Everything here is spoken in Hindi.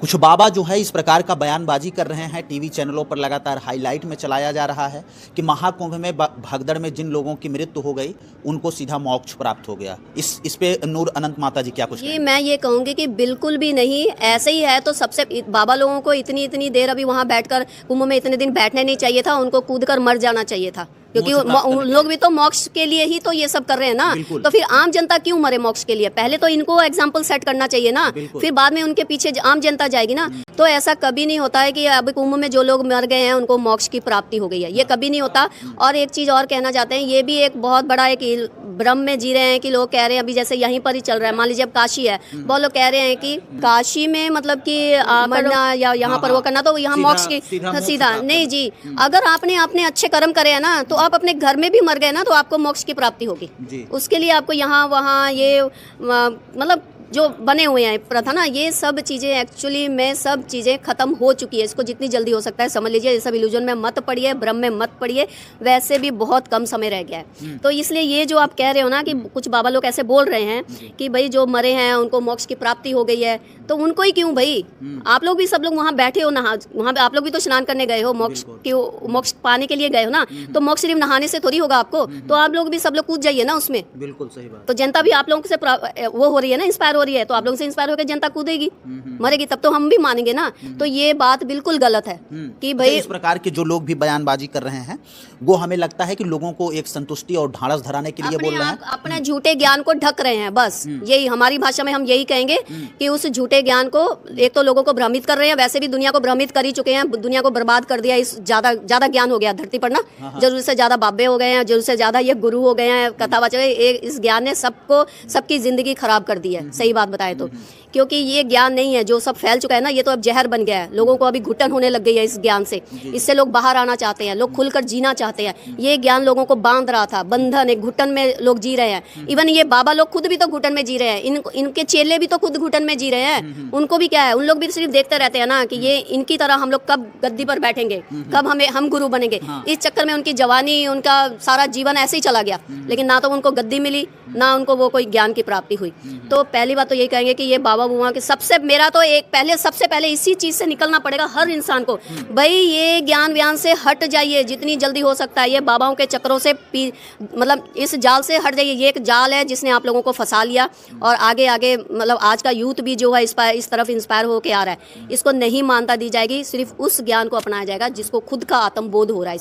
कुछ बाबा जो है इस प्रकार का बयानबाजी कर रहे हैं, टीवी चैनलों पर लगातार हाईलाइट में चलाया जा रहा है कि महाकुंभ में भगदड़ में जिन लोगों की मृत्यु हो गई उनको सीधा मोक्ष प्राप्त हो गया। इस पे नूर अनंत माता जी क्या कुछ ये मैं ये कहूँगी कि बिल्कुल भी नहीं, ऐसे ही है तो सबसे बाबा लोगों को इतनी देर अभी वहाँ बैठकर कुंभ में इतने दिन बैठने नहीं चाहिए था, उनको कूद कर मर जाना चाहिए था, क्योंकि उन लोग भी तो मोक्ष के लिए ही तो ये सब कर रहे हैं ना। तो फिर आम जनता क्यों मरे मोक्ष के लिए? पहले तो इनको एग्जाम्पल सेट करना चाहिए ना, फिर बाद में उनके पीछे आम जनता जाएगी ना। तो ऐसा कभी नहीं होता है कि अब कुंभ में जो लोग मर गए हैं उनको मोक्ष की प्राप्ति हो गई है, ये कभी नहीं होता। और एक चीज और कहना चाहते हैं, ये भी एक बहुत बड़ा एक भ्रम में जी रहे हैं कि लोग कह रहे हैं, अभी जैसे यहीं पर ही चल रहा है, मान लीजिए अब काशी है, बहुत लोग कह रहे हैं कि काशी में मतलब कि मरना या यहाँ पर वो करना तो यहाँ मोक्ष की सीधा नहीं जी। अगर आपने अपने अच्छे कर्म करे हैं ना, तो आप अपने घर में भी मर गए ना तो आपको मोक्ष की प्राप्ति होगी। उसके लिए आपको यहाँ वहाँ ये मतलब जो बने हुए हैं प्रथा ना, ये सब चीज़ें एक्चुअली में सब चीज़ें खत्म हो चुकी है। इसको जितनी जल्दी हो सकता है समझ लीजिए। ये सब इल्यूजन में मत पड़िए, भ्रम में मत पड़िए, वैसे भी बहुत कम समय रह गया है। तो इसलिए ये जो आप कह रहे हो ना कि कुछ बाबा लोग ऐसे बोल रहे हैं कि भाई जो मरे हैं उनको मोक्ष की प्राप्ति हो गई है, तो उनको ही क्यों भाई? आप लोग भी सब लोग वहाँ बैठे हो, नहा वहाँ आप लोग भी तो स्नान करने गए हो, मोक्ष पाने के लिए गए हो ना। तो मोक्ष सिर्फ नहाने से थोड़ी होगा आपको, तो आप लोग भी सब लोग कूद जाइए ना उसमें। बिल्कुल सही बात। तो जनता भी आप लोगों से वो हो रही है ना, इंस्पायर हो रही है, तो आप लोगों से इंस्पायर होकर जनता कूदेगी, मरेगी, तब तो हम भी मानेंगे ना। तो ये बात बिल्कुल गलत है कि भाई इस प्रकार के जो लोग भी बयानबाजी कर रहे हैं वो हमें लगता है कि लोगों को एक संतुष्टि और ढांढस धराने के लिए बोल रहे हैं, अपने झूठे ज्ञान को ढक रहे हैं। बस यही हमारी भाषा में हम यही कहेंगे कि उस झूठे ज्ञान को एक तो लोगों को भ्रमित कर रहे हैं, वैसे भी दुनिया को भ्रमित कर ही चुके हैं, दुनिया को बर्बाद कर दिया। इस ज्यादा ज्ञान हो गया धरती पर ना, जरूर से ज्यादा बाबे हो गए हैं, जरूर से ज्यादा ये गुरु हो गए हैं, कथावाचक। इस ज्ञान ने सबकी जिंदगी खराब कर दी है, सही बात बताए तो। क्योंकि ये ज्ञान नहीं है जो सब फैल चुका है ना, ये तो अब जहर बन गया है। लोगों को अभी घुटन होने लग गई है इस ज्ञान से। इससे लोग बाहर आना चाहते हैं, लोग खुलकर जीना चाहते हैं। ये ज्ञान लोगों को बांध रहा था, बंधन, एक घुटन में लोग जी रहे हैं। इवन ये बाबा लोग खुद भी तो घुटन में जी रहे हैं, इनके चेले भी तो खुद घुटन में जी रहे हैं। उनको भी क्या है, उन लोग भी सिर्फ देखते रहते हैं ना कि ये इनकी तरह हम लोग कब गद्दी पर बैठेंगे, कब हम गुरु बनेंगे। इस चक्कर में उनकी जवानी, उनका सारा जीवन ऐसे ही चला गया, लेकिन ना तो उनको गद्दी मिली, ना उनको वो कोई ज्ञान की प्राप्ति हुई। तो पहली बात तो यही कहेंगे कि ये बाबा बुआ के सबसे पहले इसी चीज से निकलना पड़ेगा हर इंसान को। भाई ये ज्ञान व्यान से हट जाइए जितनी जल्दी हो सकता है। ये बाबाओं के चक्रों से मतलब इस जाल से हट जाइए। ये एक जाल है जिसने आप लोगों को फंसा लिया, और आगे मतलब आज का यूथ भी जो है इस तरफ इंस्पायर होके आ रहा है। इसको नहीं मानता दी जाएगी, सिर्फ उस ज्ञान को अपनाया जाएगा जिसको खुद का आत्मबोध हो रहा है।